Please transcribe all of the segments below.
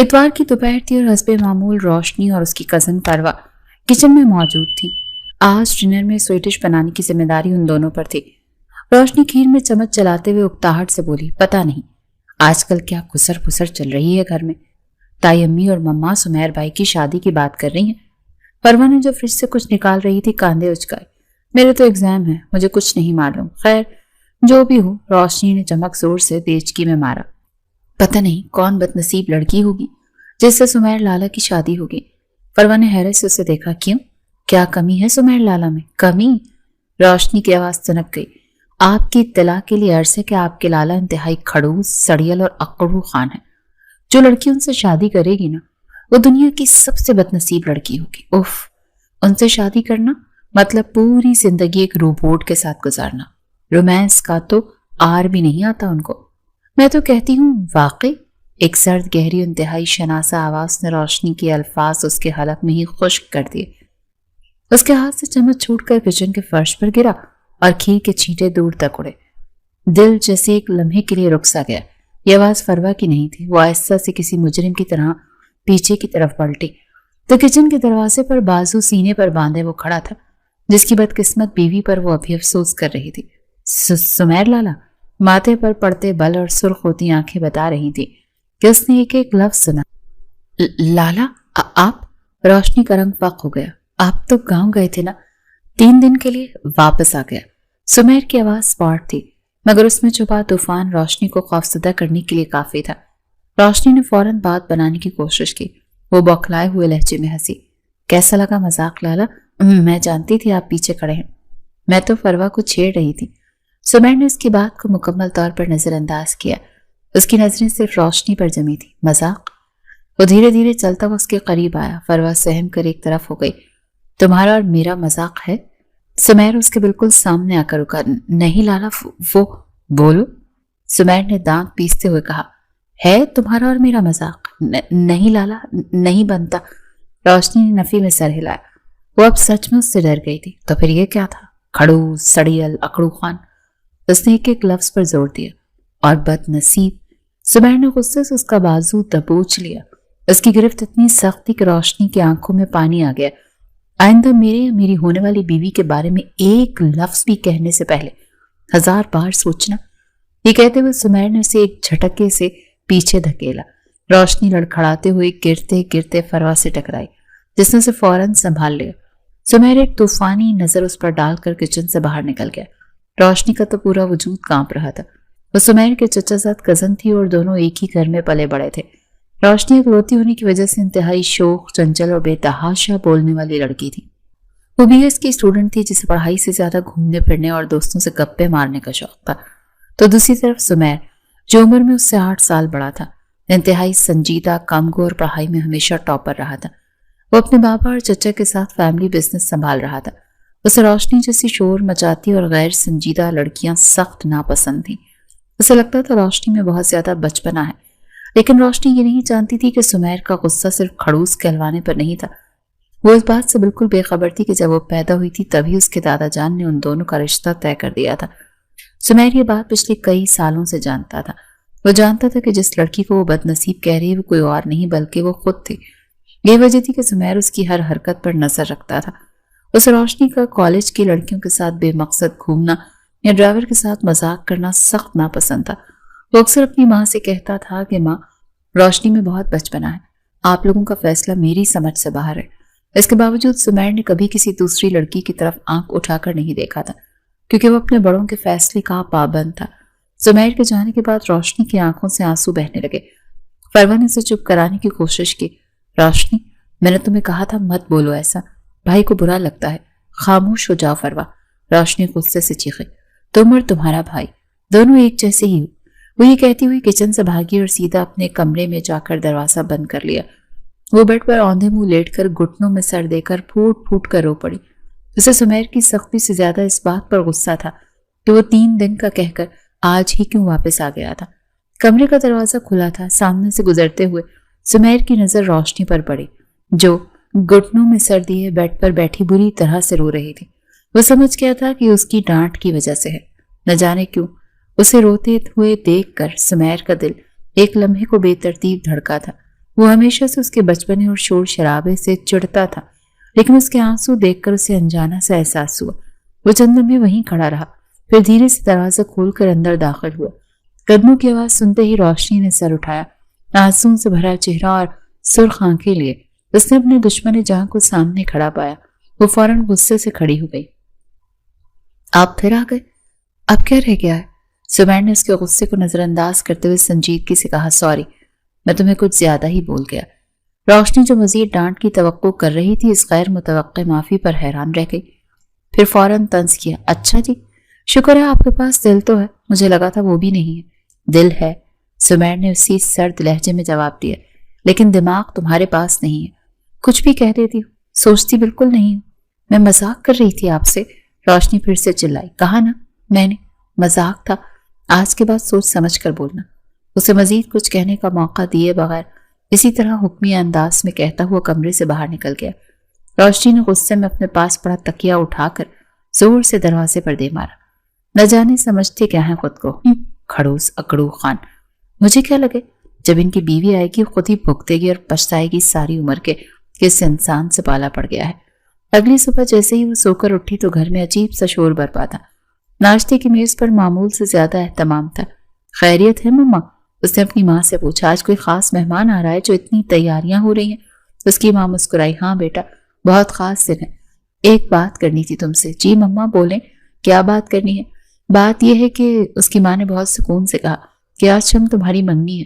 اتوار کی دوپہر تھی اور حسب معمول روشنی اور اس کی کزن پروا کچن میں موجود تھی۔ آج ڈنر میں سویٹ ڈش بنانے کی ذمہ داری ان دونوں پر تھی۔ روشنی کھیر میں چمچ چلاتے ہوئے اکتاہٹ سے بولی، پتہ نہیں آج کل کیا خسر پھسر چل رہی ہے گھر میں۔ تائی امی اور مما سمیر بھائی کی شادی کی بات کر رہی ہیں۔ پروا نے جو فریج سے کچھ نکال رہی تھی کاندھے اچکائے۔ میرے تو ایگزام ہے، مجھے کچھ نہیں معلوم۔ خیر جو بھی ہو، روشنی نے چمک زور سے دیچکی میں مارا۔ پتہ نہیں کون بد نصیب لڑکی ہوگی جس سے سمیر لالا کی شادی ہوگی۔ پروا نے حیرت سے اسے دیکھا۔ کیوں؟ کیا کمی ہے سمیر لالا میں؟ کمی؟ روشنی کی آواز تنک گئی۔ آپ کی اطلاع کے لیے عرض ہے کہ آپ کے لالا انتہائی کھڑوس، سڑیل اور اکڑو خان ہے۔ جو لڑکی ان سے شادی کرے گی نا، وہ دنیا کی سب سے بد نصیب لڑکی ہوگی۔ اف، ان سے شادی کرنا مطلب پوری زندگی ایک روبوٹ کے ساتھ گزارنا۔ رومانس کا تو آر بھی نہیں آتا ان کو۔ میں تو کہتی ہوں واقعی۔ ایک سرد گہری انتہائی شناسہ آواز نے روشنی کے الفاظ اس کے حلق میں ہی خشک کر دیے۔ اس کے ہاتھ سے چمچ چھوٹ کر کچن کے فرش پر گرا اور کھیر کے چھینٹے دور تک اڑے۔ دل جیسے ایک لمحے کے لیے رک سا گیا۔ یہ آواز فروا کی نہیں تھی۔ وہ آہستہ سے کسی مجرم کی طرح پیچھے کی طرف پلٹی تو کچن کے دروازے پر بازو سینے پر باندھے وہ کھڑا تھا، جس کی بدقسمت بیوی پر وہ ابھی افسوس کر رہی تھی۔ سمیر لالا؟ ماتھے پر پڑتے بل اور سرخ ہوتی آنکھیں بتا رہی تھی کہ اس نے ایک ایک لفظ سنا۔ لالا آپ؟ روشنی کا رنگ فاق ہو گیا۔ آپ تو گاؤں گئے تھے نا؟ 3 دن کے لیے واپس آ گیا۔ سمیر کی آواز سپاٹ تھی مگر اس میں چھپا طوفان روشنی کو خوفزدہ کرنے کے لیے کافی تھا۔ روشنی نے فوراً بات بنانے کی کوشش کی۔ وہ بوکھلائے ہوئے لہجے میں ہنسی۔ کیسا لگا مذاق لالا؟ میں جانتی تھی آپ پیچھے کھڑے ہیں۔ میں تو فروا کو چھیڑ رہی تھی۔ سمیر نے اس کی بات کو مکمل طور پر نظر انداز کیا۔ اس کی نظریں صرف روشنی پر جمی تھی۔ مذاق؟ وہ دھیرے دھیرے چلتا ہوا اس کے قریب آیا۔ فروا سہم کر ایک طرف ہو گئی۔ تمہارا اور میرا مذاق ہے؟ سمیر اس کے بالکل سامنے آ کر رکا۔ نہیں لالا، وہ بولو، سمیر نے دانت پیستے ہوئے کہا۔ ہے تمہارا اور میرا مذاق؟ نہیں لالا، نہیں بنتا۔ روشنی نے نفی میں سر ہلایا۔ وہ اب سچ میں اس سے ڈر گئی تھی۔ تو پھر یہ کیا تھا؟ کھڑوس، سڑیل، اکڑو خان۔ اس نے ایک ایک لفظ پر زور دیا۔ اور بد نصیب؟ سمیر نے غصے سے اس کا بازو دبوچ لیا۔ اس کی گرفت اتنی سخت تھی کہ روشنی کی آنکھوں میں پانی آ گیا۔ آئندہ میری ہونے والی بیوی کے بارے میں ایک لفظ بھی کہنے سے پہلے 1000 بار سوچنا۔ یہ کہتے ہوئے سمیر نے اسے ایک جھٹکے سے پیچھے دھکیلا۔ روشنی لڑکھڑاتے ہوئے گرتے گرتے فروا سے ٹکرائی، جس نے اسے فوراً سنبھال لیا۔ سمیر ایک طوفانی نظر اس پر ڈال کر کچن سے باہر نکل گیا۔ روشنی کا تو پورا وجود کانپ رہا تھا۔ وہ سمیر کے چچا زاد کزن تھی اور دونوں ایک ہی گھر میں پلے بڑے تھے۔ روشنی اکلوتی ہونے کی وجہ سے انتہائی شوخ، چنچل اور بے تحاشا بولنے والی لڑکی تھی۔ وہ بی ایس کی اسٹوڈنٹ تھی جسے پڑھائی سے زیادہ گھومنے پھرنے اور دوستوں سے گپے مارنے کا شوق تھا۔ تو دوسری طرف سمیر، جو عمر میں اس سے 8 سال بڑا تھا، انتہائی سنجیدہ، کامگو اور پڑھائی میں ہمیشہ ٹاپر رہا تھا۔ وہ اپنے بابا اور چچا کے ساتھ فیملی بزنس سنبھال رہا تھا۔ اسے روشنی جیسی شور مچاتی اور غیر سنجیدہ لڑکیاں سخت ناپسند تھیں۔ اسے لگتا تھا روشنی میں بہت زیادہ بچپنا ہے، لیکن روشنی یہ نہیں جانتی تھی کہ سمیر کا غصہ صرف کھڑوس کہلوانے پر نہیں تھا۔ وہ اس بات سے بالکل بے خبر تھی کہ جب وہ پیدا ہوئی تھی تبھی اس کے دادا جان نے ان دونوں کا رشتہ طے کر دیا تھا۔ سمیر یہ بات پچھلے کئی سالوں سے جانتا تھا۔ وہ جانتا تھا کہ جس لڑکی کو وہ بد نصیب کہہ رہی ہے وہ کوئی اور نہیں بلکہ وہ خود تھی۔ یہ وجہ تھی کہ سمیر اس کی ہر حرکت پر نظر رکھتا تھا۔ اسے روشنی کا کالج کی لڑکیوں کے ساتھ بے مقصد گھومنا یا ڈرائیور کے ساتھ مذاق کرنا سخت ناپسند تھا۔ وہ اکثر اپنی ماں سے کہتا تھا کہ ماں، روشنی میں بہت بچپنا ہے، آپ لوگوں کا فیصلہ میری سمجھ سے باہر ہے۔ اس کے باوجود سمیر نے کبھی کسی دوسری لڑکی کی طرف آنکھ اٹھا کر نہیں دیکھا تھا، کیونکہ وہ اپنے بڑوں کے فیصلے کا پابند تھا۔ سمیر کے جانے کے بعد روشنی کی آنکھوں سے آنسو بہنے لگے۔ فروا نے اسے چپ کرانے کی کوشش کی۔ روشنی، میں نے تمہیں کہا تھا مت بولو ایسا، بھائی کو برا لگتا ہے۔ خاموش ہو جاؤ فروا، روشنی غصے سے چیخی۔ تم اور تمہارا بھائی دونوں ایک جیسے ہی ہو۔ وہ یہ کہتی ہوئی کچن سے بھاگی اور سیدھا اپنے کمرے میں جا کر دروازہ بند کر لیا۔ وہ بیڈ پر اوندھے منہ لیٹ کر گھٹنوں میں سر دے کر پھوٹ پھوٹ کر رو پڑی۔ اسے سمیر کی سختی سے زیادہ اس بات پر غصہ تھا کہ وہ 3 دن کا کہہ کر آج ہی کیوں واپس آ گیا تھا۔ کمرے کا دروازہ کھلا تھا۔ سامنے سے گزرتے ہوئے سمیر کی نظر روشنی پر پڑی، جو گھٹنوں میں سر دیے بیڈ پر بیٹھی بری طرح سے رو رہی تھی۔ وہ سمجھ گیا تھا کہ اس کی ڈانٹ کی وجہ سے ہے۔ نہ جانے کیوں اسے روتے ہوئے دیکھ کر سمیر کا دل ایک لمحے کو بے ترتیب دھڑکا تھا۔ وہ ہمیشہ سے اس کے بچپنے اور شور شرابے سے چڑھتا تھا، لیکن اس کے آنسو دیکھ کر اسے انجانا سا احساس ہوا۔ وہ چند لمحے وہیں کھڑا رہا، پھر دھیرے سے دروازہ کھول کر اندر داخل ہوا۔ قدموں کی آواز سنتے ہی روشنی نے سر اٹھایا، آنسوؤں سے بھرا چہرہ اور سرخ آنکھیں لیے اس نے اپنے دشمن جہاں کو سامنے کھڑا پایا۔ وہ فوراً غصے سے کھڑی ہو گئی۔ آپ پھر آ گئے؟ اب کیا رہ گیا ہے؟ سمیر نے اس کے غصے کو نظر انداز کرتے ہوئے سنجیدگی سے کہا، سوری، میں تمہیں کچھ زیادہ ہی بول گیا۔ روشنی جو مزید ڈانٹ کی توقع کر رہی تھی، اس غیر متوقع معافی پر حیران رہ گئی، پھر فوراً طنز کیا، اچھا جی، شکر ہے آپ کے پاس دل تو ہے، مجھے لگا تھا وہ بھی نہیں ہے۔ دل ہے، سمیر نے اسی سرد لہجے میں جواب دیا، لیکن دماغ تمہارے پاس نہیں ہے۔ کچھ بھی کہہ دیتی ہو، سوچتی بالکل نہیں ہوں۔ میں مذاق کر رہی تھی آپ سے، روشنی پھر سے چلائی، کہا نا میں نے، مذاق تھا، آج کے بعد سوچ سمجھ کر بولنا۔ اسے مزید کچھ کہنے کا موقع دیے بغیر اسی طرح حکمی انداز میں کہتا ہوا کمرے سے باہر نکل گیا۔ روشنی نے غصے میں اپنے پاس پڑا تکیہ اٹھا کر زور سے دروازے پر دے مارا۔ نہ جانے سمجھتے کیا ہیں خود کو، کھڑوس اکڑو خان، مجھے کیا لگے، جب ان کی بیوی آئے گی خود ہی بھگتے گی اور پچھتائے گی ساری عمر کے کہ اس انسان سے پالا پڑ گیا ہے۔ اگلی صبح جیسے ہی وہ سو کر اٹھی تو گھر میں عجیب سا شور برپا تھا۔ ناشتے کی میز پر معمول سے زیادہ اہتمام تھا۔ خیریت ہے مما؟ اس نے اپنی ماں سے پوچھا، آج کوئی خاص مہمان آ رہا ہے جو اتنی تیاریاں ہو رہی ہیں؟ اس کی ماں مسکرائی، ہاں بیٹا، بہت خاص دن ہے، ایک بات کرنی تھی تم سے۔ جی مما بولیں، کیا بات کرنی ہے؟ بات یہ ہے کہ اس کی ماں نے بہت سکون سے کہا کہ آج شام تمہاری منگنی ہے۔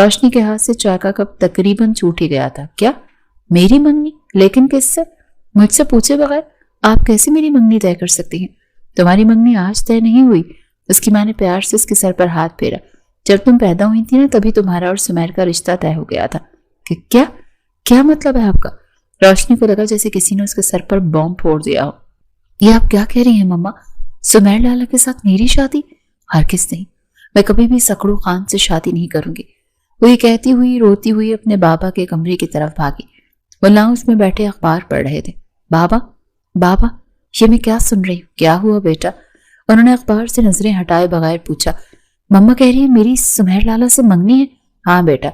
روشنی کے ہاتھ سے چائے کا کپ تقریباً چھوٹ ہی گیا تھا۔ کیا میری منگنی؟ لیکن کس سے؟ مجھ سے پوچھے بغیر آپ کیسے میری منگنی طے کر سکتی ہیں؟ تمہاری منگنی آج طے نہیں ہوئی، اس کی ماں نے پیار سے اس کے سر پر ہاتھ پھیرا۔ جب تم پیدا ہوئی تھی نا تبھی تمہارا اور سمیر کا رشتہ طے ہو گیا تھا۔ کہ کیا مطلب ہے آپ کا؟ روشنی کو لگا جیسے کسی نے اس کے سر پر بم پھوڑ دیا ہو۔ یہ آپ کیا کہہ رہی ہیں مما؟ سمیر لالا کے ساتھ میری شادی؟ ہرگز نہیں، میں کبھی بھی سکڑو خان سے شادی نہیں کروں گی۔ وہ یہ کہتی ہوئی روتی ہوئی اپنے بابا کے کمرے کی طرف بھاگی۔ وہ لاؤنج میں بیٹھے اخبار پڑھ رہے تھے۔ بابا یہ میں کیا سن رہی ہوں؟ کیا ہوا بیٹا؟ انہوں نے اخبار سے نظریں ہٹائے بغیر پوچھا۔ مما کہہ رہی ہے میری سمیر لالا سے منگنی ہے۔ ہاں بیٹا،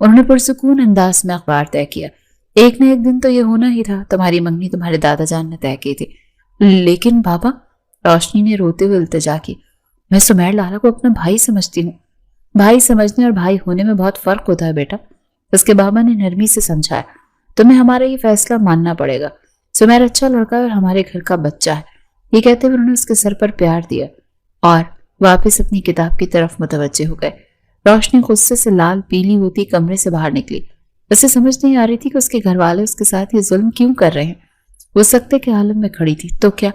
انہوں نے پرسکون انداز میں اخبار طے کیا۔ ایک نہ ایک دن تو یہ ہونا ہی تھا، تمہاری منگنی تمہارے دادا جان نے طے کی تھی۔ لیکن بابا، روشنی نے روتے ہوئے التجا کی، میں سمیر لالا کو اپنا بھائی سمجھتی ہوں۔ بھائی سمجھنے اور بھائی ہونے میں بہت فرق ہوتا ہے بیٹا، اس کے بابا نے نرمی سے سمجھایا۔ تمہیں ہمارا یہ فیصلہ ماننا پڑے گا، سمیر اچھا لڑکا ہے اور ہمارے گھر کا بچہ ہے۔ یہ کہتے ہوئے انہوں نے اس کے سر پر پیار دیا اور واپس اپنی کتاب کی طرف متوجہ ہو گئے۔ روشنی غصے سے لال پیلی ہوتی کمرے سے باہر نکلی۔ اسے سمجھ نہیں آ رہی تھی کہ اس کے گھر والے اس کے ساتھ یہ ظلم کیوں کر رہے ہیں۔ وہ سکتے کے عالم میں کھڑی تھی۔ تو کیا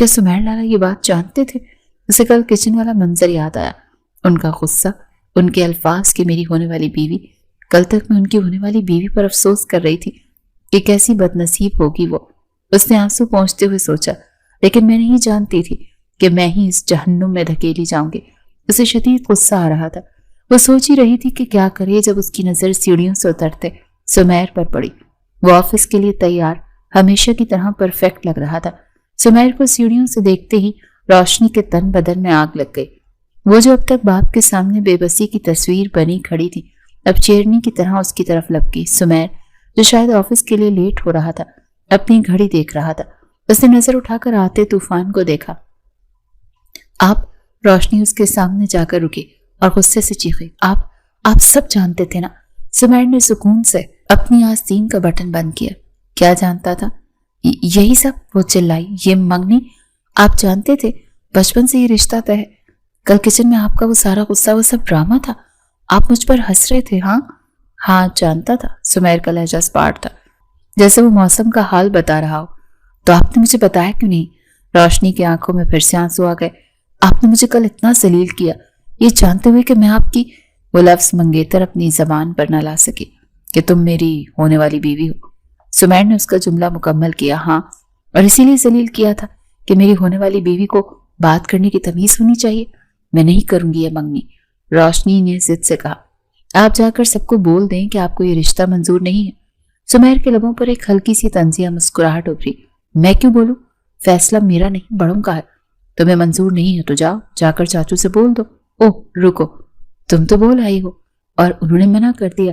سمیر لالا یہ بات جانتے تھے؟ اسے کل کچن والا منظر یاد آیا، ان کا غصہ، ان کے الفاظ کہ میری ہونے والی بیوی۔ کل تک میں ان کی ہونے والی بیوی پر افسوس کر رہی تھی کہ کیسی بد نصیب ہوگی وہ۔ اس نے آنسو پہنچتے ہوئے سوچا، لیکن میں نہیں جانتی تھی کہ میں ہی اس جہنم میں دھکیلی جاؤں گی۔ اسے شدید غصہ آ رہا تھا۔ وہ سوچ ہی رہی تھی کہ کیا کرے جب اس کی نظر سیڑھیوں سے اترتے سمیر پر پڑی۔ وہ آفس کے لیے تیار، ہمیشہ کی طرح پرفیکٹ لگ رہا تھا۔ سمیر کو سیڑھیوں سے دیکھتے ہی روشنی کے تن بدن میں آگ لگ گئی۔ وہ جو اب تک باپ کے سامنے بے بسی کی تصویر بنی کھڑی تھی، اب چیرنی کی طرح اس کی طرف لپکی۔ سمیر جو شاید آفس کے لیے لیٹ ہو رہا تھا، اپنی گھڑی دیکھ رہا تھا۔ اس نے نظر اٹھا کر آتے طوفان کو دیکھا۔ روشنی اس کے سامنے جا کر رکی اور غصے سے چیخی، آپ سب جانتے تھے نا؟ سمیر نے سکون سے اپنی آستین کا بٹن بند کیا۔ کیا جانتا تھا؟ یہی سب، وہ چلائی، یہ منگنی آپ جانتے تھے؟ بچپن سے یہ رشتہ طے ہے۔ کل کچن میں آپ کا وہ سارا غصہ، وہ سب ڈرامہ تھا، آپ مجھ پر ہنس رہے تھے۔ ہاں جانتا تھا۔ سمیر کا لہجہ اسپاٹ تھا، جیسے وہ موسم کا حال بتا رہا ہو۔ تو آپ نے مجھے بتایا کیوں نہیں؟ روشنی کی آنکھوں میں پھر سے آنسو آ گئے۔ آپ نے مجھے کل اتنا ذلیل کیا، یہ جانتے ہوئے کہ میں آپ کی، وہ لفظ منگیتر اپنی زبان پر نہ لا سکی، کہ تم میری ہونے والی بیوی ہو۔ سمیر نے اس کا جملہ مکمل کیا۔ ہاں، اور اسی لیے ذلیل کیا تھا کہ میری ہونے والی بیوی کو بات کرنے کی تمیز ہونی چاہیے۔ میں نہیں کروں گی یہ منگنی، روشنی نے ضد سے کہا۔ آپ جا کر سب کو بول دیں کہ آپ کو یہ رشتہ منظور نہیں ہے۔ سمیر کے لبوں پر ایک ہلکی سی طنزیہ مسکراہٹ ابھری۔ میں کیوں بولوں؟ فیصلہ میرا نہیں، بڑوں کا ہے۔ تمہیں منظور نہیں ہے تو جا کر چاچو سے بول دو۔ اوہ رکو، تم تو بول آئی ہو اور انہوں نے منع کر دیا۔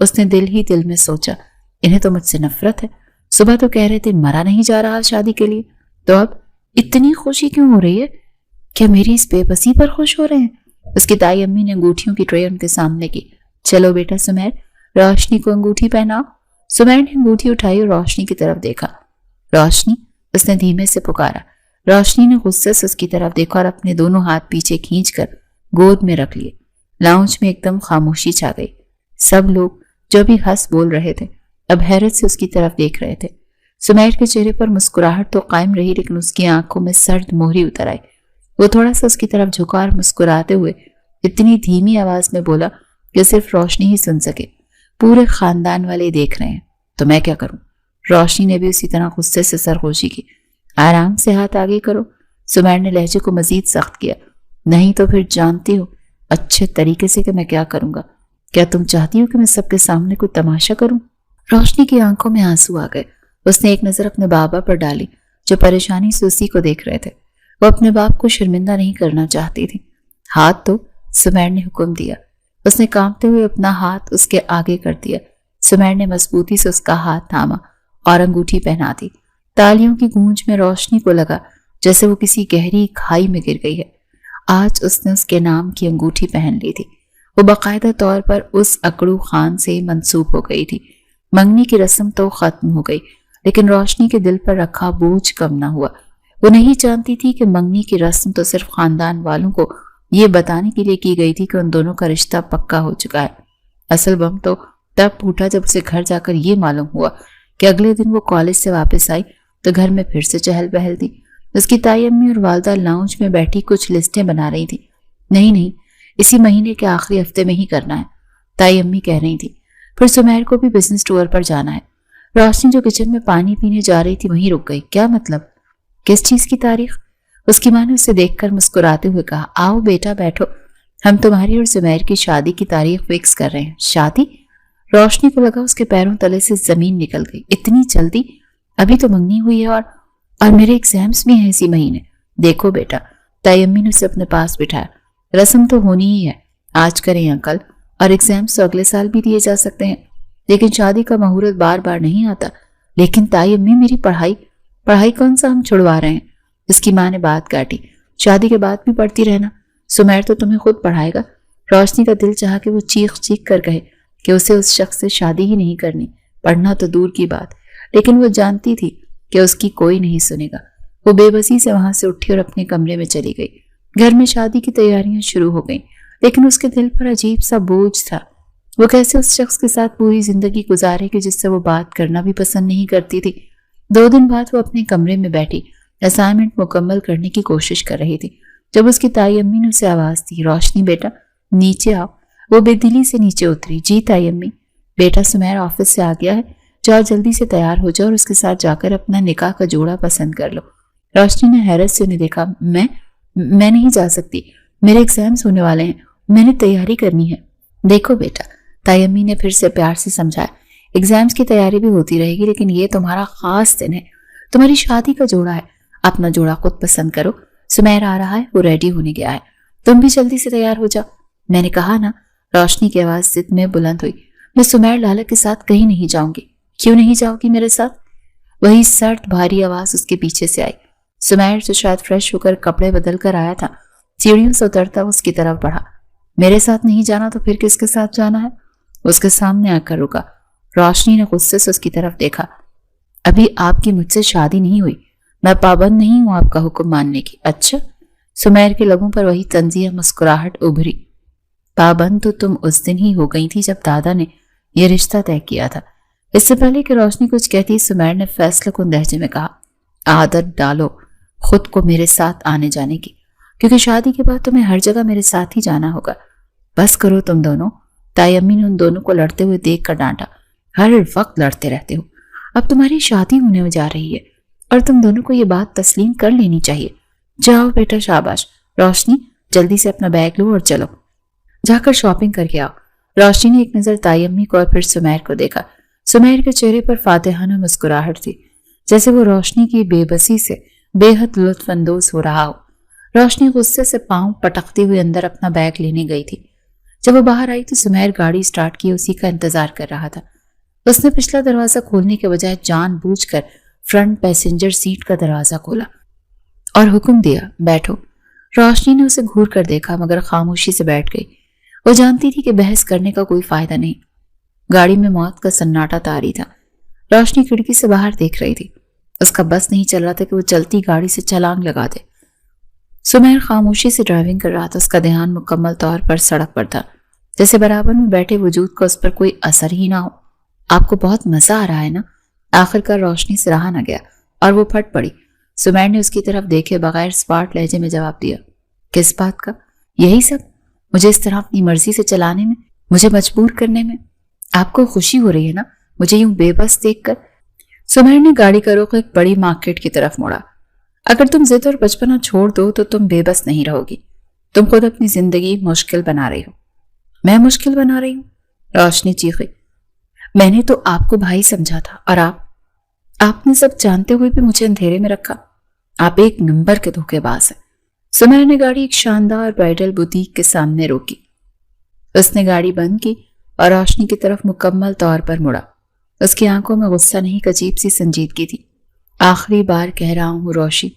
اس نے دل ہی دل میں سوچا، انہیں تو مجھ سے نفرت ہے، صبح تو کہہ رہے تھے مرا نہیں جا رہا شادی کے لیے، تو اب اتنی خوشی کیوں ہو رہی ہے؟ کیا میری اس بے بسی پر خوش ہو رہے ہیں؟ اس کی دائی امی نے انگوٹھیوں کی ٹرے ان کے سامنے کی۔ چلو بیٹا سمیر، روشنی کو انگوٹھی پہناؤ۔ سمیر نے انگوٹھی اٹھائی اور روشنی کی طرف دیکھا۔ روشنی، اس نے دھیمے سے پکارا۔ روشنی نے غصے سے اس کی طرف دیکھا اور اپنے دونوں ہاتھ پیچھے کھینچ کر گود میں رکھ لیے۔ لاؤنج میں ایک دم خاموشی چھا گئی۔ سب لوگ جو بھی ہنس بول رہے تھے اب حیرت سے اس کی طرف دیکھ رہے تھے۔ سمیر کے چہرے پر مسکراہٹ تو قائم رہی لیکن اس کی آنکھوں میں سرد مہری اتر آئی۔ وہ تھوڑا سا اس کی طرف جھکا اور مسکراتے ہوئے اتنی دھیمی آواز میں بولا کہ صرف روشنی ہی سن سکے، پورے خاندان والے دیکھ رہے ہیں تو میں کیا کروں؟ روشنی نے بھی اسی طرح غصے سے سرخوشی کی۔ آرام سے ہاتھ آگے کرو۔ سمیر نے لہجے کو مزید سخت کیا۔ نہیں تو پھر جانتی ہو اچھے طریقے سے کہ میں کیا کروں گا۔ کیا تم چاہتی ہو کہ میں سب کے سامنے کوئی تماشا کروں؟ روشنی کی آنکھوں میں آنسو آ گئے۔ اس نے ایک نظر اپنے بابا پر ڈالی جو پریشانی سے اسی کو دیکھ رہے تھے۔ وہ اپنے باپ کو شرمندہ نہیں کرنا چاہتی تھی۔ ہاتھ تو، سمیر نے حکم دیا۔ اس نے کانپتے ہوئے اپنا ہاتھ اس کے آگے کر دیا۔ سمیر نے مضبوطی سے اس کا ہاتھ تھاما اور انگوٹھی پہنا دی۔ تالیوں کی گونج میں روشنی کو لگا جیسے وہ کسی گہری کھائی میں گر گئی ہے۔ آج اس نے اس کے نام کی انگوٹھی پہن لی تھی۔ وہ باقاعدہ طور پر اس اکڑو خان سے منسوب ہو گئی تھی۔ منگنی کی رسم تو ختم ہو گئی لیکن روشنی کے دل پر رکھا بوجھ کم نہ ہوا۔ وہ نہیں جانتی تھی کہ منگنی کی رسم تو صرف خاندان والوں کو یہ بتانے کے لیے کی گئی تھی کہ ان دونوں کا رشتہ پکا ہو چکا ہے۔ اصل بم تو تب پھوٹا جب اسے گھر جا کر یہ معلوم ہوا کہ اگلے دن وہ کالج سے واپس آئی تو گھر میں پھر سے چہل پہل تھی۔ اس کی تائی امی اور والدہ لاؤنج میں بیٹھی کچھ لسٹیں بنا رہی تھی۔ نہیں، اسی مہینے کے آخری ہفتے میں ہی کرنا ہے، تائی امی کہہ رہی تھی۔ پھر سمیر کو بھی بزنس ٹور پر جانا ہے۔ روشنی جو کچن میں پانی پینے جا رہی تھی وہیں رک گئی۔ کیا مطلب؟ کس چیز کی تاریخ؟ اس کی ماں نے اسے دیکھ کر مسکراتے ہوئے کہا، آؤ بیٹا بیٹھو، ہم تمہاری اور سمیر کی شادی کی تاریخ فکس کر رہے ہیں۔ شادی؟ روشنی کو لگا اس کے پیروں تلے سے زمین نکل گئی۔ اتنی جلدی؟ ابھی تو منگنی ہوئی ہے اور میرے ایگزامز بھی ہیں اسی مہینے۔ دیکھو بیٹا، تائی امی نے اسے اپنے پاس بٹھایا، رسم تو ہونی ہی ہے، آج کریں یا کل، اور ایگزامز تو اگلے سال بھی دیے جا سکتے ہیں، لیکن شادی کا مہورت بار بار نہیں آتا۔ لیکن تائی امی میری پڑھائی کون سا ہم چھڑوا رہے ہیں؟ اس کی ماں نے بات کاٹی۔ شادی کے بعد بھی پڑھتی رہنا، سمیر تو تمہیں خود پڑھائے گا۔ روشنی کا دل چاہا کہ وہ چیخ کر کہے کہ اسے اس شخص سے شادی ہی نہیں کرنی، پڑھنا تو دور کی بات، لیکن وہ جانتی تھی کہ اس کی کوئی نہیں سنے گا۔ وہ بے بسی سے وہاں سے اٹھی اور اپنے کمرے میں چلی گئی۔ گھر میں شادی کی تیاریاں شروع ہو گئیں لیکن اس کے دل پر عجیب سا بوجھ تھا۔ وہ کیسے اس شخص کے ساتھ پوری زندگی گزارے کہ جس سے وہ بات کرنا بھی پسند نہیں کرتی تھی۔ 2 دن بعد وہ اپنے کمرے میں بیٹھی اسائنمنٹ مکمل کرنے کی کوشش کر رہی تھی جب اس کی تائی امی نے اسے آواز دی، روشنی بیٹا نیچے آؤ۔ وہ بے دلی سے نیچے اتری۔ جی تائی امی۔ بیٹا سمیر آفس سے آ گیا ہے، جاؤ جلدی سے تیار ہو جاؤ اور اس کے ساتھ جا کر اپنا نکاح کا جوڑا پسند کر لو۔ روشنی نے حیرت سے انہیں دیکھا۔ میں نہیں جا سکتی، میرے ایگزامز ہونے والے ہیں، میں نے تیاری کرنی ہے۔ دیکھو بیٹا، تائی امی نے پھر سے پیار سے سمجھایا، ایگزامز کی تیاری بھی ہوتی رہے گی لیکن یہ تمہارا خاص دن ہے، تمہاری شادی کا جوڑا ہے، اپنا جوڑا خود پسند کرو۔ سمیر آ رہا ہے، وہ ریڈی ہونے گیا ہے، تم بھی جلدی سے تیار ہو جاؤ۔ میں نے کہا نا، روشنی کی آواز ضد میں بلند ہوئی، میں سمیر لالا کے ساتھ کہیں نہیں جاؤں گی۔ کیوں نہیں جاؤ گی میرے ساتھ؟ وہی سرد بھاری آواز اس کے پیچھے سے آئی۔ سمیر جو شاید فریش ہو کر کپڑے بدل کر آیا تھا سیڑھیوں سے اترتا اس کی طرف بڑھا۔ میرے ساتھ نہیں جانا تو پھر کس کے ساتھ جانا ہے؟ اس کے سامنے آ کر رکا۔ روشنی نے غصے سے اس کی طرف دیکھا۔ ابھی آپ کی مجھ سے شادی نہیں ہوئی، میں پابند نہیں ہوں آپ کا حکم ماننے کی۔ اچھا؟ سمیر کے لبوں پر وہی طنزیہ مسکراہٹ ابھری۔ پابند تو تم اس دن ہی ہو گئی تھی جب دادا نے یہ رشتہ طے کیا تھا۔ اس سے پہلے کہ روشنی کچھ کہتی سمیر نے فیصلہ کن لہجے میں کہا، عادت ڈالو خود کو میرے ساتھ آنے جانے کی، کیونکہ شادی کے بعد تمہیں ہر جگہ میرے ساتھ ہی جانا ہوگا۔ بس کرو تم دونوں۔ تائی امی نے ان دونوں کو لڑتے ہوئے دیکھ کر ڈانٹا، ہر وقت لڑتے رہتے ہو، اب تمہاری شادی ہونے جا رہی ہے اور تم دونوں کو یہ بات تسلیم کر لینی چاہیے۔ جاؤ بیٹا، شاباش۔ روشنی جلدی سے اپنا بیگ لو اور چلو، جا کر شاپنگ کر کے آؤ۔ روشنی نے ایک نظر تائی امی کو اور پھر سمیر کو دیکھا۔ سمیر کے چہرے پر فاتحانہ مسکراہٹ تھی، جیسے وہ روشنی کی بے بسی سے بے حد لطف اندوز ہو رہا ہو۔ روشنی غصے سے پاؤں پٹکتے ہوئے اندر اپنا بیگ لینے گئی تھی۔ جب وہ باہر آئی تو سمیر گاڑی سٹارٹ کیے اسی کا انتظار کر رہا تھا۔ اس نے پچھلا دروازہ کھولنے کے بجائے جان بوجھ کر فرنٹ پیسنجر سیٹ کا دروازہ کھولا اور حکم دیا، بیٹھو۔ روشنی نے اسے گھور کر دیکھا مگر خاموشی سے بیٹھ گئی۔ وہ جانتی تھی کہ بحث کرنے کا کوئی فائدہ نہیں۔ گاڑی میں موت کا سناٹا طاری تھا۔ روشنی کھڑکی سے باہر دیکھ رہی تھی۔ اس کا بس نہیں چل رہا تھا کہ وہ چلتی گاڑی سے چھلانگ لگا دے۔ سمیر خاموشی سے ڈرائیونگ کر رہا تھا۔ اس کا دھیان مکمل طور پر سڑک پر تھا، جیسے برابر میں بیٹھے وجود کا اس پر کوئی اثر ہی نہ ہو۔ آپ کو بہت مزہ آ رہا ہے نا؟ آخر کار روشنی سے رہا نہ گیا اور وہ پھٹ پڑی۔ سمیر نے اس کی طرف دیکھے بغیر اسپاٹ لہجے میں جواب دیا، کس بات کا؟ یہی سب؟ مجھے اس طرح اپنی مرضی سے چلانے میں، مجھے مجبور کرنے میں آپ کو خوشی ہو رہی ہے نا، مجھے یوں بے بس دیکھ کر؟ سمیر نے گاڑی کا رخ ایک بڑی مارکیٹ کی طرف موڑا۔ اگر تم ضد اور بچپنا چھوڑ دو تو تم بے بس نہیں رہو گی۔ تم خود اپنی زندگی مشکل بنا رہی ہو۔ میں مشکل بنا رہی ہوں؟ روشنی چیخی۔ میں نے تو آپ کو بھائی سمجھا تھا اور آپ نے سب جانتے ہوئے بھی مجھے اندھیرے میں رکھا۔ آپ ایک نمبر کے دھوکے باز ہیں۔ سمیر نے گاڑی ایک شاندار برائڈل بوتیک کے سامنے روکی۔ اس نے گاڑی بند کی اور روشنی کی طرف مکمل طور پر مڑا۔ اس کی آنکھوں میں غصہ نہیں، ایک عجیب سی سنجیدگی تھی۔ آخری بار کہہ رہا ہوں روشی،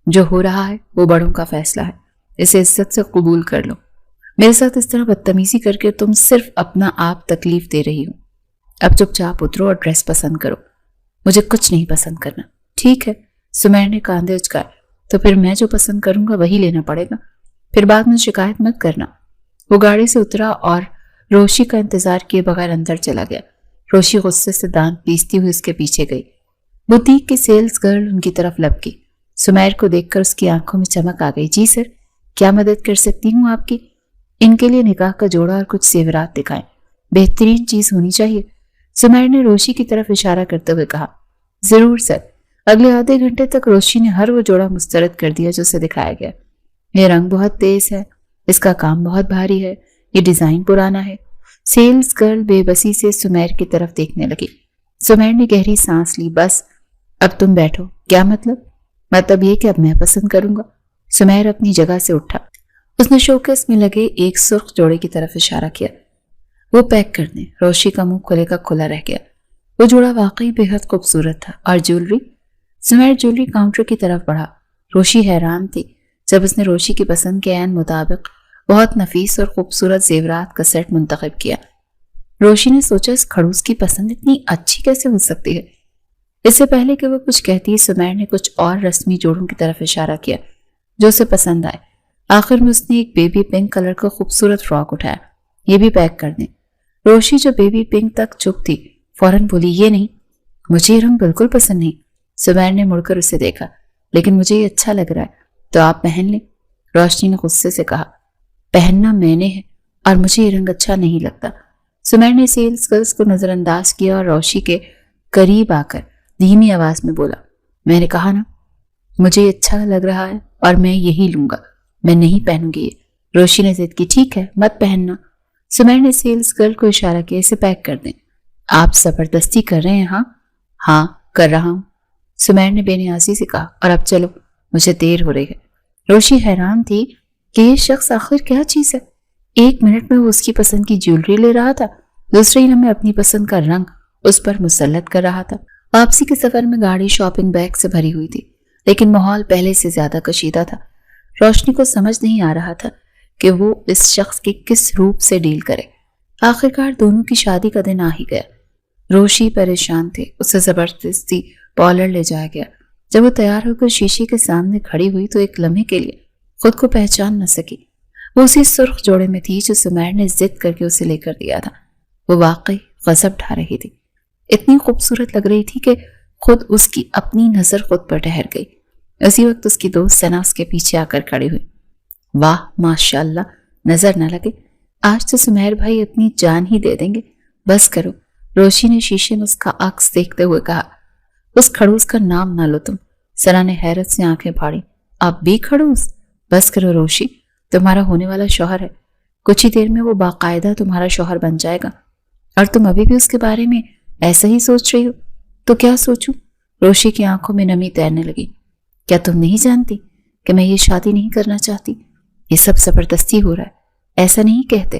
جو ہو رہا ہے وہ بڑوں کا فیصلہ ہے، اسے عزت سے قبول کر لو۔ میرے ساتھ اس طرح بدتمیزی کر کے تم صرف اپنا آپ تکلیف دے رہی ہو۔ اب چپ چاپ اترو اور ڈریس پسند کرو۔ مجھے کچھ نہیں پسند کرنا۔ ٹھیک ہے، سمیر نے کاندھے اچکائے، تو پھر میں جو پسند کروں گا وہی لینا پڑے گا، پھر بعد میں شکایت مت کرنا۔ وہ گاڑی سے اترا اور روشی کا انتظار کیے بغیر اندر چلا گیا۔ روشی غصے سے دانت پیستی ہوئی اس کے پیچھے گئی۔ بوتیک کی سیلز گرل ان کی طرف لپکی۔ سمیر کو دیکھ کر اس کی آنکھوں میں چمک آ گئی۔ جی سر، کیا مدد کر سکتی ہوں آپ کی؟ ان کے لیے نکاح کا جوڑا اور کچھ زیورات دکھائیں، بہترین چیز ہونی چاہیے۔ سمیر نے روشی کی طرف اشارہ کرتے ہوئے کہا۔ ضرور سر۔ اگلے آدھے گھنٹے تک روشی نے ہر وہ جوڑا مسترد کر دیا جو اسے دکھایا گیا۔ یہ رنگ بہت تیز ہے، اس کا کام بہت بھاری ہے، یہ ڈیزائن پرانا ہے۔ سیلز گرل بے بسی سے سمیر کی طرف دیکھنے لگی۔ سمیر نے گہری سانس لی۔ بس اب تم بیٹھو۔ کیا مطلب؟ مطلب یہ کہ اب میں پسند کروں گا۔ سمیر اپنی جگہ سے اٹھا۔ اس نے شوکیس میں لگے ایک سرخ جوڑے کی طرف اشارہ کیا۔ وہ پیک کر دیں۔ روشی کا منہ کھلے کا کھلا رہ گیا۔ وہ جوڑا واقعی بے حد خوبصورت تھا۔ اور جیولری؟ سمیر جیولری کاؤنٹر کی طرف بڑھا۔ روشی حیران تھی جب اس نے روشی کی پسند کے عین مطابق بہت نفیس اور خوبصورت زیورات کا سیٹ منتخب کیا۔ روشی نے سوچا اس کھڑوس کی پسند اتنی اچھی کیسے ہو سکتی ہے؟ اس سے پہلے کہ وہ کچھ کہتی، سمیر نے کچھ اور رسمی جوڑوں کی طرف اشارہ کیا جو اسے پسند آئے۔ آخر میں اس نے ایک بیبی پنک کلر کا خوبصورت فراک اٹھایا۔ یہ بھی پیک کر دیں۔ روشی جو بیبی پنک تک چپ تھی فوراً بولی، یہ نہیں، مجھے یہ رنگ بالکل پسند نہیں۔ سمیر نے مڑ کر اسے دیکھا۔ لیکن مجھے یہ اچھا لگ رہا ہے تو آپ پہن لیں۔ روشنی نے غصے سے کہا۔ پہننا میں نے ہے اور مجھے یہ رنگ اچھا نہیں لگتا۔ سمیر نے سیلز گرلز کو نظر انداز کیا اور روشی کے قریب آ کر دھیمی آواز میں بولا، میں نے کہا نا مجھے یہ اچھا لگ رہا ہے اور میں یہی لوں گا، میں نہیں پہنوں گی یہ۔ روشی نے ضد کی، ٹھیک ہے مت پہننا۔ سمیر نے سیلز گرل کو اشارہ کیا، اسے پیک کر دیں۔ آپ زبردستی کر رہے ہیں؟ ہاں کر رہا ہوں، سمیر نے بے نیازی سے کہا۔ اور اب چلو، مجھے دیر ہو رہی ہے۔ روشی حیران تھی کہ یہ شخص آخر کیا چیز ہے۔ ایک منٹ میں وہ اس کی پسند کی جیولری لے رہا تھا، دوسرے ہی لمحے اپنی پسند کا رنگ اس پر مسلط کر رہا تھا۔ واپسی کے سفر میں گاڑی شاپنگ بیگ سے بھری ہوئی تھی، لیکن ماحول پہلے سے زیادہ کشیدہ تھا۔ روشنی کو سمجھ نہیں آ رہا تھا کہ وہ اس شخص کے کس روپ سے ڈیل کرے۔ آخرکار دونوں کی شادی کا دن آ ہی گیا۔ روشی پریشان تھے، اسے زبردستی پارلر لے جایا گیا۔ جب وہ تیار ہو کر شیشے کے سامنے کھڑی ہوئی تو ایک لمحے کے لیے خود کو پہچان نہ سکی۔ وہ اسی سرخ جوڑے میں تھی جو سمیر نے ضد کر کے اسے لے کر دیا تھا۔ وہ واقعی غضب ڈھا رہی تھی، اتنی خوبصورت لگ رہی تھی کہ خود اس کی اپنی نظر خود پر ٹھہر گئی۔ اسی وقت اس کی دوست سنا اس کے پیچھے آ کر کھڑی ہوئی۔ واہ ماشاءاللہ، نظر نہ لگے، آج تو سمیر بھائی اپنی جان ہی دے دیں گے۔ بس کرو، روشی نے شیشے میں اس کا عکس دیکھتے ہوئے کہا۔ اس کھڑوس کا نام نہ لو تم۔ سنا نے حیرت سے آنکھیں پھاڑی۔ اب بھی کھڑوس؟ بس کرو روشی، تمہارا ہونے والا شوہر ہے، کچھ ہی دیر میں وہ باقاعدہ تمہارا شوہر بن جائے گا، اور تم ابھی بھی اس کے بارے میں ایسا ہی سوچ رہی ہو؟ تو کیا سوچوں؟ روشی کی آنکھوں میں نمی تیرنے لگی۔ کیا تم نہیں جانتی کہ میں یہ شادی نہیں کرنا چاہتی؟ یہ سب زبردستی ہو رہا ہے، ایسا نہیں کہتے۔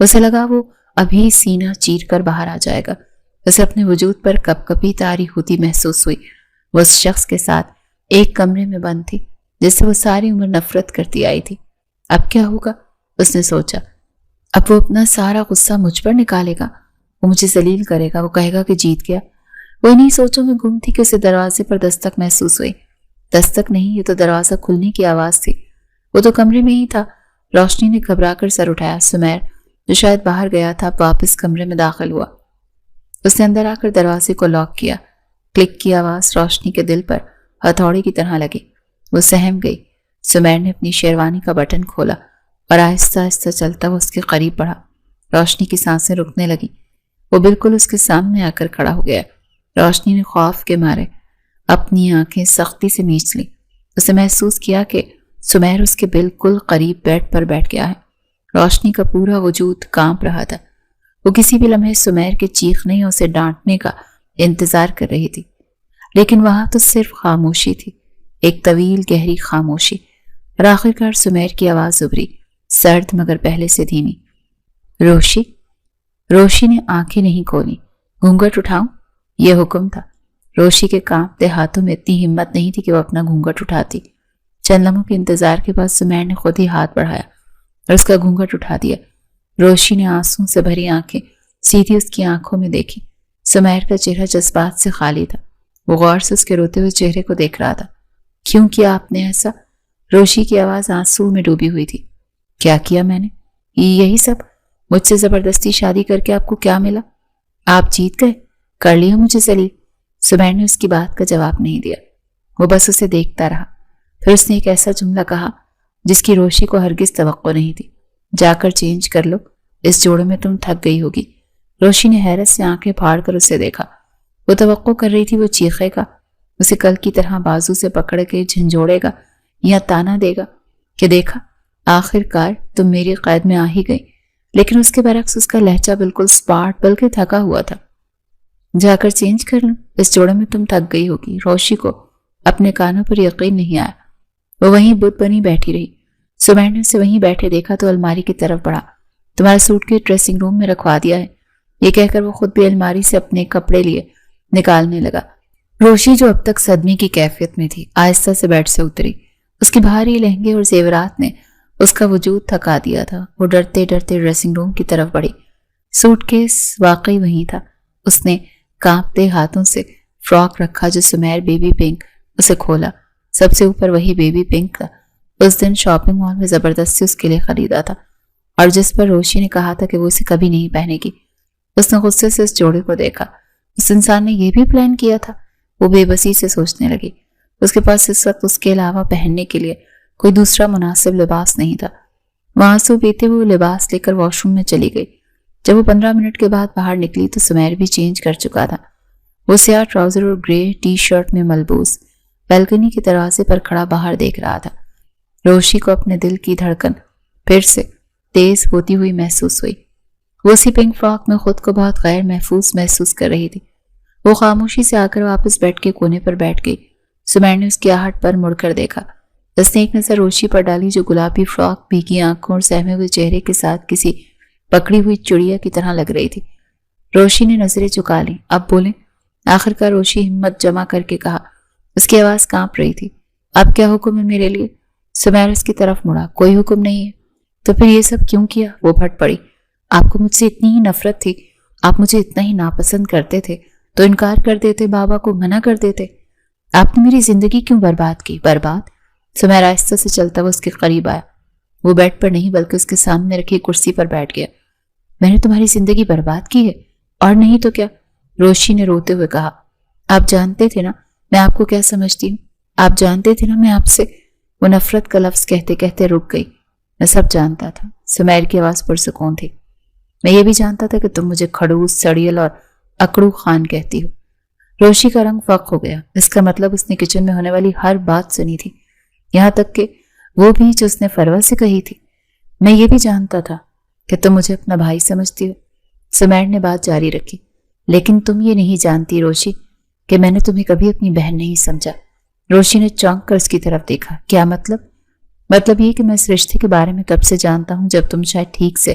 اسے لگا وہ ابھی سینہ چیر کر باہر آ جائے گا۔ اسے اپنے وجود پر کپ کپی طاری ہوتی محسوس ہوئی۔ وہ اس شخص کے ساتھ ایک کمرے میں بند تھی جس سے وہ ساری عمر نفرت کرتی آئی تھی۔ اب کیا ہوگا؟ اس نے سوچا۔ اب وہ اپنا سارا غصہ مجھ پر نکالے گا، وہ مجھے ذلیل کرے گا، وہ کہے گا کہ جیت گیا۔ وہ انہی سوچوں میں گم تھی کہ اسے دروازے پر دستک محسوس ہوئی۔ دستک نہیں، یہ تو دروازہ کھلنے کی آواز تھی۔ وہ تو کمرے میں ہی تھا۔ روشنی نے گھبرا کر سر اٹھایا۔ سمیر جو شاید باہر گیا تھا واپس کمرے میں داخل ہوا۔ اس نے اندر آ کر دروازے کو لاک کیا۔ کلک کی آواز روشنی کے دل پر ہتھوڑے کی طرح لگی۔ وہ سہم گئی۔ سمیر نے اپنی شیروانی کا بٹن کھولا اور آہستہ آہستہ چلتا وہ اس کے قریب بڑھا۔ روشنی کی سانسیں رکنے لگی۔ وہ بالکل اس کے سامنے آ کر کھڑا ہو گیا۔ روشنی نے خوف کے مارے اپنی آنکھیں سختی سے میچ لی۔ اسے محسوس کیا کہ سمیر اس کے بالکل قریب بیڈ پر بیٹھ گیا ہے۔ روشنی کا پورا وجود کانپ رہا تھا۔ وہ کسی بھی لمحے سمیر کے چیخنے اور اسے ڈانٹنے کا انتظار کر رہی تھی، لیکن وہاں تو صرف خاموشی تھی، ایک طویل گہری خاموشی۔ اور آخرکار سمیر کی آواز ابھری، سرد مگر پہلے سے دھیمی۔ روشی؟ روشی نے آنکھیں نہیں کھولی۔ گھونگھٹ اٹھاؤں؟ یہ حکم تھا۔ روشی کے کانپتے ہاتھوں میں اتنی ہمت نہیں تھی کہ وہ اپنا گھونگھٹ اٹھاتی۔ چند لمحوں کے انتظار کے بعد سمیر نے خود ہی ہاتھ بڑھایا اور اس کا گھونگھٹ اٹھا دیا۔ روشی نے آنسوں سے بھری آنکھیں سیدھی اس کی آنکھوں میں دیکھی۔ سمیر کا چہرہ جذبات سے خالی تھا۔ وہ غور سے اس کے روتے ہوئے چہرے کو دیکھ رہا تھا۔ کیوں کیا آپ نے ایسا؟ روشی کی آواز آنسو میں ڈوبی ہوئی تھی۔ کیا کیا میں نے؟ یہی سب؟ مجھ سے زبردستی شادی کر کے آپ کو کیا ملا؟ آپ جیت گئے، کر لیا مجھے ذلیل۔ سمیر نے اس کی بات کا جواب نہیں دیا۔ وہ بس اسے دیکھتا رہا۔ پھر اس نے ایک ایسا جملہ کہا جس کی روشی کو ہرگز توقع نہیں تھی۔ جا کر چینج کر لو، اس جوڑے میں تم تھک گئی ہوگی۔ روشی نے حیرت سے آنکھیں پھاڑ کر اسے دیکھا۔ وہ توقع کر رہی تھی وہ چیخے گا، اسے کل کی طرح بازو سے پکڑ کے جھنجھوڑے گا یا تانا دے گا کہ دیکھا آخر کار تم میری قید میں آ ہی گئی۔ لیکن اس کے برعکس اس کا لہجہ بالکل سپاٹ بلکہ تھکا ہوا تھا۔ جا کر چینج کر لوں، اس جوڑے میں تم تھک گئی ہوگی۔ روشی کو اپنے کانوں پر یقین نہیں آیا۔ وہ وہیں بت بنی بیٹھی رہی۔ سمیر نے اسے وہیں بیٹھے دیکھا تو الماری کی طرف بڑھا۔ تمہارا سوٹ کے ڈریسنگ روم میں رکھوا دیا ہے، یہ کہہ کر وہ خود بھی الماری سے اپنے کپڑے لیے نکالنے لگا۔ روشی جو اب تک صدمے کی کیفیت میں تھی آہستہ سے بیڈ سے اتری۔ اس کے بھاری لہنگے اور زیورات نے اس کا وجود تھکا دیا تھا۔ وہ ڈرتے ڈرتے ڈریسنگ روم کی طرف بڑھی۔ سوٹ کیس واقعی وہیں تھا۔ اس نے کانپتے ہاتھوں سے فراک رکھا جو سمیر بیبی پنک، اسے کھولا۔ سب سے اوپر وہی بیبی پنک تھا، اس دن شاپنگ مال میں زبردستی اس کے لیے خریدا تھا اور جس پر روشی نے کہا تھا کہ وہ اسے کبھی نہیں پہنے گی۔ اس نے غصے سے اس جوڑے کو دیکھا۔ اس انسان نے یہ بھی پلان کیا تھا؟ وہ بے بسی سے سوچنے لگی۔ اس کے پاس اس وقت اس کے علاوہ پہننے کے لیے کوئی دوسرا مناسب لباس نہیں تھا۔ وہاں سے بیتے وہ لباس لے کر واش روم میں چلی گئی۔ جب وہ 15 منٹ کے بعد باہر نکلی تو سمیر بھی چینج کر چکا تھا۔ وہ سیاہ ٹراؤزر اور گرے ٹی شرٹ میں ملبوس بالکنی کے دروازے پر کھڑا باہر دیکھ رہا تھا۔ روشی کو اپنے دل کی دھڑکن پھر سے تیز ہوتی ہوئی محسوس ہوئی۔ وہ اسی پنک فراک میں خود کو بہت غیر محفوظ محسوس کر رہی تھی۔ وہ خاموشی سے آ کر واپس بیڈ کے کونے پر بیٹھ گئی۔ سمیر نے اس کی آہٹ پر مڑ کر دیکھا۔ اس نے ایک نظر روشی پر ڈالی جو گلابی فراک، بھیگی آنکھوں اور سہمے ہوئے چہرے کے ساتھ کسی پکڑی ہوئی چڑیا کی طرح لگ رہی تھی۔ روشی نے نظریں چکا لی۔ اب بولیں؟ آخرکار روشی ہمت جمع کر کے کہا۔ اس کی آواز کانپ رہی تھی۔ اب کیا حکم ہے میرے لیے؟ سمیر اس کی طرف مڑا۔ کوئی حکم نہیں ہے۔ تو پھر یہ سب کیوں کیا؟ وہ پھٹ پڑی۔ آپ کو مجھ سے اتنی ہی نفرت تھی، آپ مجھے اتنا ہی ناپسند کرتے تھے تو انکار کر دیتے، بابا کو منع کر دیتے۔ آپ نے میری زندگی کیوں برباد کی؟ برباد؟ سمیر آہستہ سے چلتا وہ اس کے قریب آیا۔ وہ بیڈ پر نہیں بلکہ اس کے سامنے رکھی کرسی پر بیٹھ گیا۔ میں نے تمہاری زندگی برباد کی ہے؟ اور نہیں تو کیا؟ روشی نے روتے ہوئے کہا۔ آپ جانتے تھے نا میں آپ کو کیا سمجھتی ہوں؟ آپ جانتے تھے نا میں آپ سے… وہ نفرت کا لفظ کہتے کہتے رک گئی۔ میں سب جانتا تھا۔ سمیر کی آواز پرسکون تھی۔ میں یہ بھی جانتا تھا کہ تم مجھے کھڑوس، سڑیل اور اکڑو خان کہتی ہو۔ روشی کا رنگ فق ہو گیا۔ اس کا مطلب اس نے کچن میں ہونے والی ہر بات سنی تھی، یہاں تک کہ وہ بھی جو اس نے فروہ سے کہی تھی۔ میں یہ بھی جانتا تھا کہ تم مجھے اپنا بھائی سمجھتی ہو۔ سمیر نے بات جاری رکھی۔ لیکن تم یہ نہیں جانتی روشی کہ میں نے تمہیں کبھی اپنی بہن نہیں سمجھا۔ روشی نے چونک کر اس کی طرف دیکھا۔ کیا مطلب؟ مطلب یہ کہ میں اس رشتے کے بارے میں تب سے جانتا ہوں جب تم شاید ٹھیک سے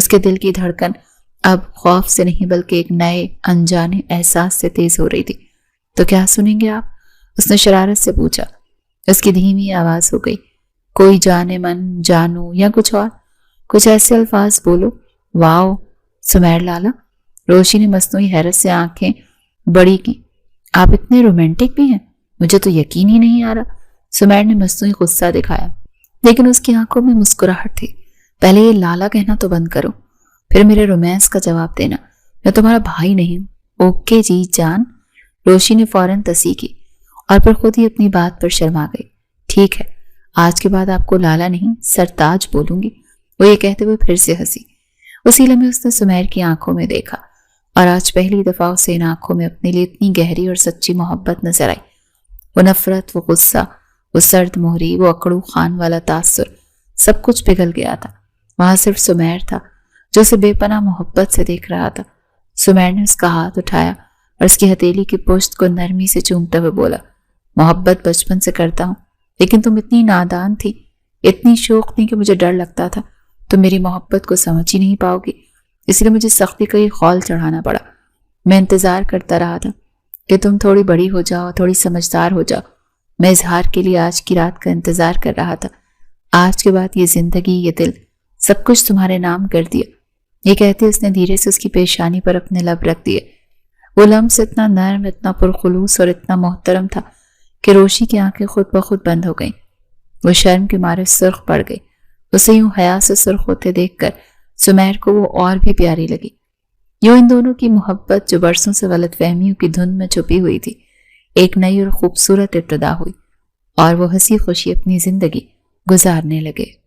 اس کے دل کی دھڑکن اب خوف سے نہیں بلکہ ایک نئے انجانے احساس سے تیز ہو رہی تھی۔ تو کیا سنیں گے آپ؟ اس نے شرارت سے پوچھا۔ اس کی دھیمی آواز ہو گئی، کوئی جانے من، جانو یا کچھ اور، کچھ ایسے الفاظ بولو۔ واؤ سمیر لالا، روشی نے مصنوعی حیرت سے آنکھیں بڑی کی۔ آپ اتنے رومانٹک بھی ہیں، مجھے تو یقین ہی نہیں آ رہا۔ سمیر نے مصنوعی غصہ دکھایا، لیکن اس کی آنکھوں میں مسکراہٹ تھی۔ پہلے یہ لالا کہنا تو بند کرو، پھر میرے رومانس کا جواب دینا۔ میں تمہارا بھائی نہیں ہوں۔ اوکے جی جان، روشی نے فوراً تصحیح کی اور پھر خود ہی اپنی بات پر شرما گئی۔ ٹھیک ہے، آج کے بعد آپ کو لالا نہیں سرتاج بولوں گی، وہ یہ کہتے ہوئے پھر سے ہنسی۔ اسی لمحے اس نے سمیر کی آنکھوں میں دیکھا اور آج پہلی دفعہ اسے ان آنکھوں میں اپنے لیے اتنی گہری اور سچی محبت نظر آئی۔ وہ نفرت، وہ غصہ، وہ سرد مہری، وہ اکڑو خان والا تاثر، سب کچھ پگھل گیا تھا۔ وہاں صرف سمیر تھا جو اسے بے پناہ محبت سے دیکھ رہا تھا۔ سمیر نے اس کا ہاتھ اٹھایا اور اس کی ہتھیلی کی پشت کو نرمی سے چومتے ہوئے بولا، محبت بچپن سے کرتا ہوں، لیکن تم اتنی نادان تھی، اتنی شوق تھی کہ مجھے ڈر لگتا تھا تم میری محبت کو سمجھ ہی نہیں پاؤ گی، اس لیے مجھے سختی کا یہ خول چڑھانا پڑا۔ میں انتظار کرتا رہا تھا کہ تم تھوڑی بڑی ہو جاؤ، تھوڑی سمجھدار ہو جاؤ۔ میں اظہار کے لیے آج کی رات کا انتظار کر رہا تھا۔ آج کے بعد یہ زندگی، یہ دل، سب کچھ تمہارے نام کر دیا۔ یہ کہتے اس نے دھیرے سے اس کی پیشانی پر اپنے لب رکھ دیے۔ وہ لمس اتنا نرم، اتنا پرخلوص اور اتنا محترم تھا کہ روشی کی آنکھیں خود بخود بند ہو گئیں۔ وہ شرم کے مارے سرخ پڑ گئی۔ اسے یوں حیا سے سرخ ہوتے دیکھ کر سمیر کو وہ اور بھی پیاری لگی۔ یوں ان دونوں کی محبت جو برسوں سے غلط فہمیوں کی دھند میں چھپی ہوئی تھی، ایک نئی اور خوبصورت ابتدا ہوئی اور وہ ہنسی خوشی اپنی زندگی گزارنے لگے۔